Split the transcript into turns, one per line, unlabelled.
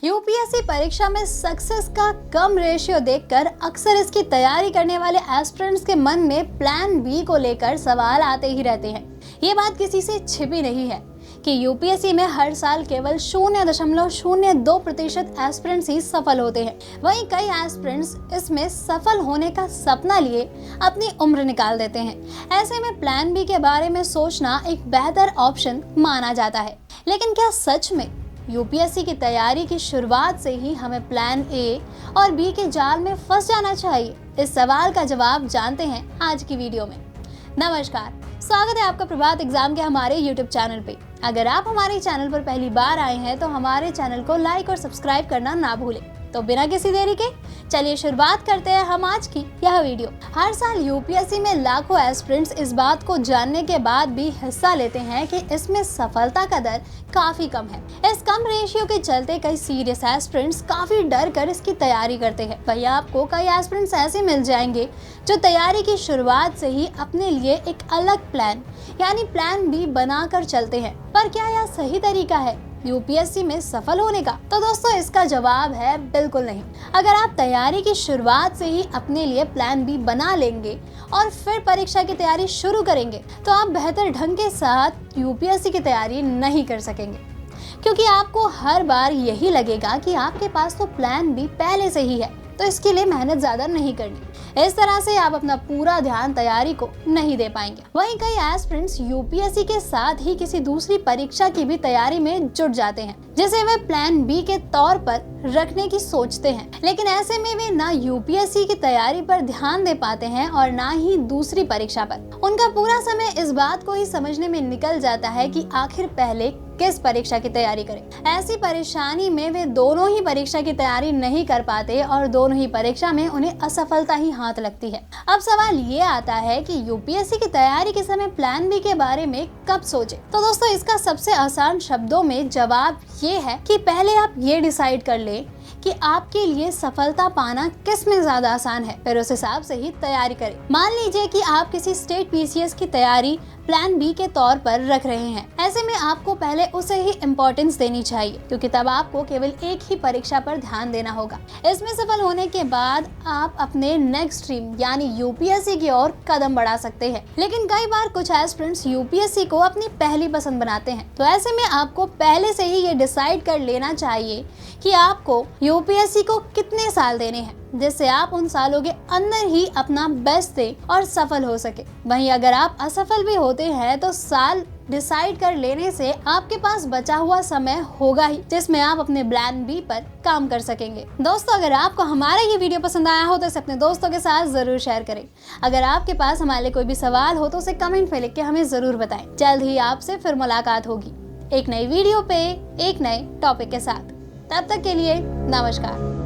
UPSC परीक्षा में success का कम रेशियो देखकर अक्सर इसकी तैयारी करने वाले एस्पिरेंट्स के मन में प्लान बी को लेकर सवाल आते ही रहते हैं। ये बात किसी से छिपी नहीं है कि यूपीएससी में हर साल केवल 0.02% एस्पिरेंट्स ही सफल होते हैं। वहीं कई एस्पिरेंट्स इसमें सफल होने का सपना लिए अपनी उम्र निकाल देते हैं। ऐसे में प्लान बी के बारे में सोचना एक बेहतर ऑप्शन माना जाता है। लेकिन क्या सच में यूपीएससी की तैयारी की शुरुआत से ही हमें प्लान ए और बी के जाल में फंस जाना चाहिए? इस सवाल का जवाब जानते हैं आज की वीडियो में। नमस्कार, स्वागत है आपका प्रभात एग्जाम के हमारे YouTube चैनल पे। अगर आप हमारे चैनल पर पहली बार आए हैं तो हमारे चैनल को लाइक और सब्सक्राइब करना ना भूलें। तो बिना किसी देरी के चलिए शुरुआत करते हैं हम आज की यह वीडियो। हर साल यूपीएससी में लाखों एस्पिरेंट्स इस बात को जानने के बाद भी हिस्सा लेते हैं कि इसमें सफलता का दर काफी कम है। इस कम रेशियो के चलते कई सीरियस एस्पिरेंट्स काफी डर कर इसकी तैयारी करते हैं। वही आपको कई एस्पिरेंट्स ऐसे मिल जाएंगे जो तैयारी की शुरुआत से ही अपने लिए एक अलग प्लान यानी प्लान बी बनाकर चलते हैं। पर क्या यह सही तरीका है यूपीएससी में सफल होने का? तो दोस्तों, इसका जवाब है बिल्कुल नहीं। अगर आप तैयारी की शुरुआत से ही अपने लिए प्लान बी बना लेंगे और फिर परीक्षा की तैयारी शुरू करेंगे तो आप बेहतर ढंग के साथ यूपीएससी की तैयारी नहीं कर सकेंगे, क्योंकि आपको हर बार यही लगेगा कि आपके पास तो प्लान बी पहले से ही है, तो इसके लिए मेहनत ज्यादा नहीं करनी। इस तरह से आप अपना पूरा ध्यान तैयारी को नहीं दे पाएंगे। वहीं कई एस्पिरेंट्स यूपीएससी के साथ ही किसी दूसरी परीक्षा की भी तैयारी में जुट जाते हैं, जिसे वे प्लान बी के तौर पर रखने की सोचते हैं। लेकिन ऐसे में वे ना यूपीएससी की तैयारी पर ध्यान दे पाते हैं और ना ही दूसरी परीक्षा पर। उनका पूरा समय इस बात को ही समझने में निकल जाता है कि आखिर पहले किस परीक्षा की तैयारी करें। ऐसी परेशानी में वे दोनों ही परीक्षा की तैयारी नहीं कर पाते और दोनों ही परीक्षा में उन्हें असफलता ही हाथ लगती है। अब सवाल ये आता है कि यूपीएससी की तैयारी के समय प्लान बी के बारे में कब सोचें? तो दोस्तों, इसका सबसे आसान शब्दों में जवाब ये है कि पहले आप ये डिसाइड कर लें कि आपके लिए सफलता पाना किस में ज्यादा आसान है, फिर उस हिसाब से ही तैयारी करें। मान लीजिए कि आप किसी स्टेट पीसीएस की तैयारी प्लान बी के तौर पर रख रहे हैं। ऐसे में आपको पहले उसे ही इम्पोर्टेंस देनी चाहिए, क्योंकि तब आपको केवल एक ही परीक्षा पर ध्यान देना होगा। इसमें सफल होने के बाद आप अपने नेक्स्ट स्ट्रीम यानी यूपीएससी की ओर कदम बढ़ा सकते हैं। लेकिन कई बार कुछ एस्पिरेंट्स यूपीएससी को अपनी पहली पसंद बनाते हैं, तो ऐसे में आपको पहले से ही ये डिसाइड कर लेना चाहिए कि आपको यूपीएससी को कितने साल देने हैं, जिससे आप उन सालों के अंदर ही अपना बेस्ट दें और सफल हो सके। वहीं अगर आप असफल भी होते हैं तो साल डिसाइड कर लेने से आपके पास बचा हुआ समय होगा ही, जिसमें आप अपने प्लान बी पर काम कर सकेंगे। दोस्तों, अगर आपको हमारा ये वीडियो पसंद आया हो तो इसे अपने दोस्तों के साथ जरूर शेयर करें। अगर आपके पास हमारे लिए कोई भी सवाल हो तो उसे कमेंट में लिख के हमें जरूर बताएं। जल्द ही आपसे फिर मुलाकात होगी एक नई वीडियो पे एक नए टॉपिक के साथ। तब तक के लिए नमस्कार।